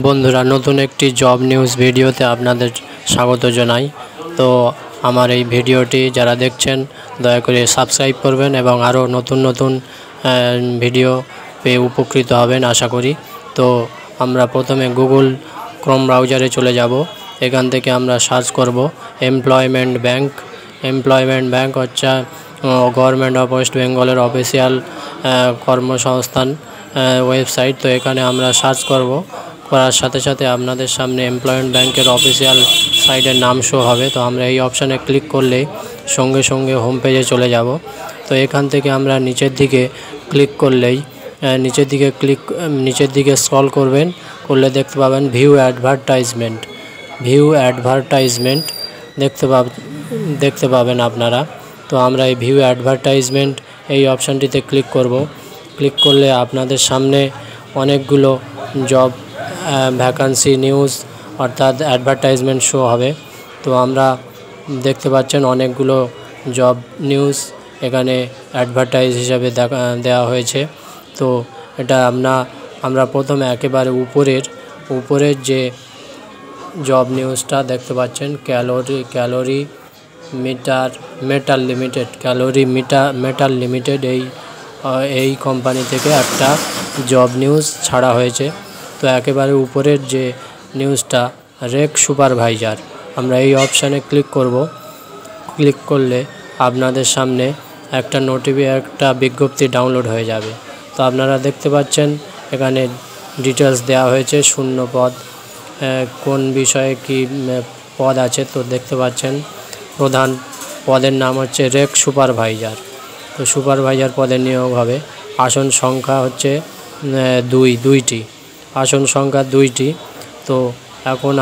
বন্ধুরা, নতুন একটি জব নিউজ ভিডিওতে আপনাদের স্বাগত জানাই। তো আমার এই ভিডিওটি যারা দেখছেন দয়া করে সাবস্ক্রাইব করবেন এবং আরও নতুন নতুন ভিডিও পেয়ে উপকৃত হবেন আশা করি। তো আমরা প্রথমে গুগল ক্রোম ব্রাউজারে চলে যাব। এখান থেকে আমরা সার্চ করব এমপ্লয়মেন্ট ব্যাংক। এমপ্লয়মেন্ট ব্যাংক হচ্ছে গভর্নমেন্ট অফ ওয়েস্ট বেঙ্গলের অফিসিয়াল কর্মসংস্থান ওয়েবসাইট। তো এখানে আমরা সার্চ করব, করার সাথে সাথে আপনাদের সামনে এমপ্লয়মেন্ট ব্যাংকের অফিসিয়াল সাইটের নাম শো হবে। তো আমরা এই অপশানে ক্লিক করলেই সঙ্গে সঙ্গে হোম পেজে চলে যাব। তো এখান থেকে আমরা নিচের দিকে ক্লিক করলেই নিচের দিকে স্ক্রল করবেন, করলে দেখতে পাবেন ভিউ অ্যাডভার্টাইজমেন্ট দেখতে পাবেন আপনারা। তো আমরা এই ভিউ অ্যাডভার্টাইজমেন্ট এই অপশানটিতে ক্লিক করব। ক্লিক করলে আপনাদের সামনে অনেকগুলো জব ভ্যাকান্সি নিউজ অর্থাৎ অ্যাডভার্টাইজমেন্ট শো হবে। তো আমরা দেখতে পাচ্ছেন অনেকগুলো জব নিউজ এখানে অ্যাডভার্টাইজ হিসাবে দেওয়া হয়েছে। তো এটা আমরা প্রথমে একেবারে উপরের যে জব নিউজটা দেখতে পাচ্ছেন, ক্যালোরি মেটাল লিমিটেড এই কোম্পানি থেকে একটা জব নিউজ ছাড়া হয়েছে। তো একেবারে উপরের যে নিউজটা রেক সুপারভাইজার, আমরা এই অপশানে ক্লিক করব। ক্লিক করলে আপনাদের সামনে একটা বিজ্ঞপ্তি ডাউনলোড হয়ে যাবে। তো আপনারা দেখতে পাচ্ছেন এখানে ডিটেলস দেওয়া হয়েছে, শূন্য পদ, কোন বিষয়ে কি পদ আছে। তো দেখতে পাচ্ছেন প্রধান পদের নাম হচ্ছে রেক সুপারভাইজার। তো সুপারভাইজার পদে নিয়োগ হবে। আসন সংখ্যা হচ্ছে দুইটি। আসন সংখ্যা 2টি। তো এখন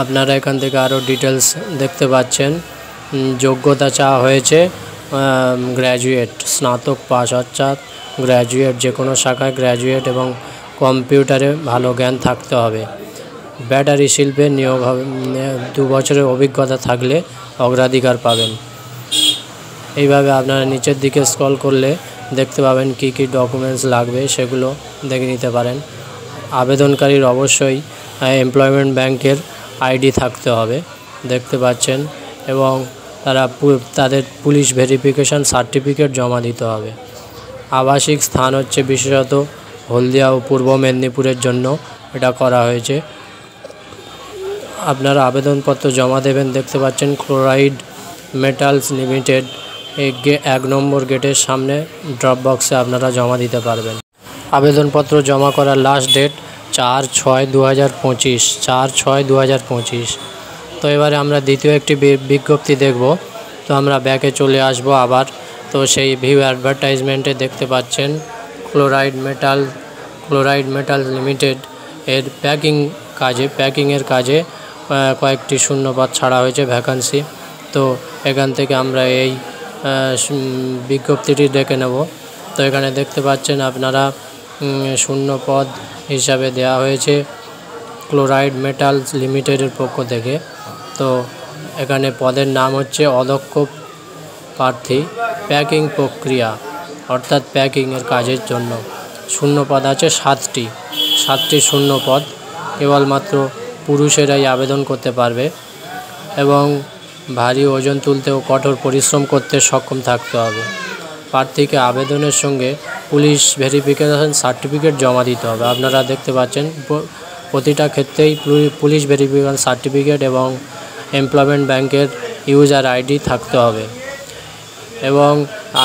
আপনারা এখান থেকে আরও ডিটেলস দেখতে পাচ্ছেন। যোগ্যতা চাওয়া হয়েছে গ্র্যাজুয়েট, স্নাতক পাস অর্থাৎ গ্র্যাজুয়েট, যে কোনো শাখায় গ্র্যাজুয়েট এবং কম্পিউটারে ভালো জ্ঞান থাকতে হবে। ব্যাটারি শিল্পে নিয়োগ হবে, 2 বছরের অভিজ্ঞতা থাকলে অগ্রাধিকার পাবেন। এইভাবে আপনারা নিচের দিকে স্ক্রল করলে দেখতে পাবেন কি কি ডকুমেন্টস লাগবে, সেগুলো দেখে নিতে পারেন। আবেদনকারীর অবশ্যই এমপ্লয়মেন্ট ব্যাংকের আইডি থাকতে হবে দেখতে পাচ্ছেন, এবং তাদের পুলিশ ভেরিফিকেশান সার্টিফিকেট জমা দিতে হবে। আবাসিক স্থান হচ্ছে বিশেষত হলদিয়া ও পূর্ব মেদিনীপুরের জন্য এটা করা হয়েছে। আপনারা আবেদনপত্র জমা দেবেন দেখতে পাচ্ছেন ক্লোরাইড মেটালস লিমিটেড 1 নম্বর গেটের সামনে ড্রপ বক্সে আপনারা জমা দিতে পারবেন। আবেদনপত্র জমা করার লাস্ট ডেট 4/6/2025। তো এবারে আমরা দ্বিতীয় একটি বিজ্ঞপ্তি দেখব। তো আমরা ব্যাকে চলে আসব আবার। তো সেই ভিউ অ্যাডভার্টাইজমেন্টে দেখতে পাচ্ছেন ক্লোরাইড মেটাল লিমিটেড এর প্যাকিংয়ের কাজে কয়েকটি শূন্যপদ ছাড়া হয়েছে ভ্যাকান্সি। তো এখান থেকে আমরা এই বিজ্ঞপ্তিটি দেখে নেব। তো এখানে দেখতে পাচ্ছেন আপনারা শূন্যপদ হিসাবে দেওয়া হয়েছে ক্লোরাইড মেটালস লিমিটেডের পক্ষ থেকে। তো এখানে পদের নাম হচ্ছে অদক্ষ প্রার্থী, প্যাকিং প্রক্রিয়া অর্থাৎ প্যাকিংয়ের কাজের জন্য। শূন্যপদ আছে 7টি শূন্যপদ। কেবলমাত্র পুরুষেরাই আবেদন করতে পারবে এবং ভারী ওজন তুলতে ও কঠোর পরিশ্রম করতে সক্ষম থাকতে হবে। প্রার্থীকে আবেদনের সঙ্গে পুলিশ ভেরিফিকেশান সার্টিফিকেট জমা দিতে হবে। আপনারা দেখতে পাচ্ছেন প্রতিটা ক্ষেত্রেই পুলিশ ভেরিফিকেশান সার্টিফিকেট এবং এমপ্লয়মেন্ট ব্যাংকের ইউজার আইডি থাকতে হবে। এবং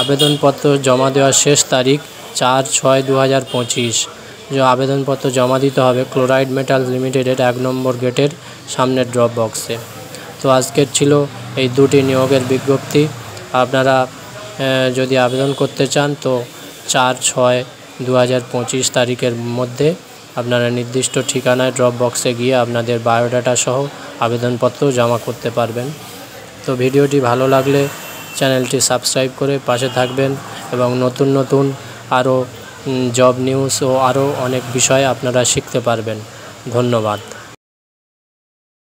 আবেদনপত্র জমা দেওয়ার শেষ তারিখ 4/6/2025। যে আবেদনপত্র জমা দিতে হবে ক্লোরাইড মেটাল লিমিটেডের 1 নম্বর গেটের সামনের ড্রপ বক্সে। তো আজকের ছিল এই 2টি নিয়োগের বিজ্ঞপ্তি। আপনারা যদি আবেদন করতে চান তো 4/6/2025 তারিখের মধ্যে আপনারা নির্দিষ্ট ঠিকানায় ড্রপ বক্সে গিয়ে আপনাদের বায়োডাটা সহ আবেদনপত্র জমা করতে পারবেন। তো ভিডিওটি ভালো লাগলে চ্যানেলটি সাবস্ক্রাইব করে পাশে থাকবেন এবং নতুন আরও জব নিউজ ও আরও অনেক বিষয় আপনারা শিখতে পারবেন। ধন্যবাদ।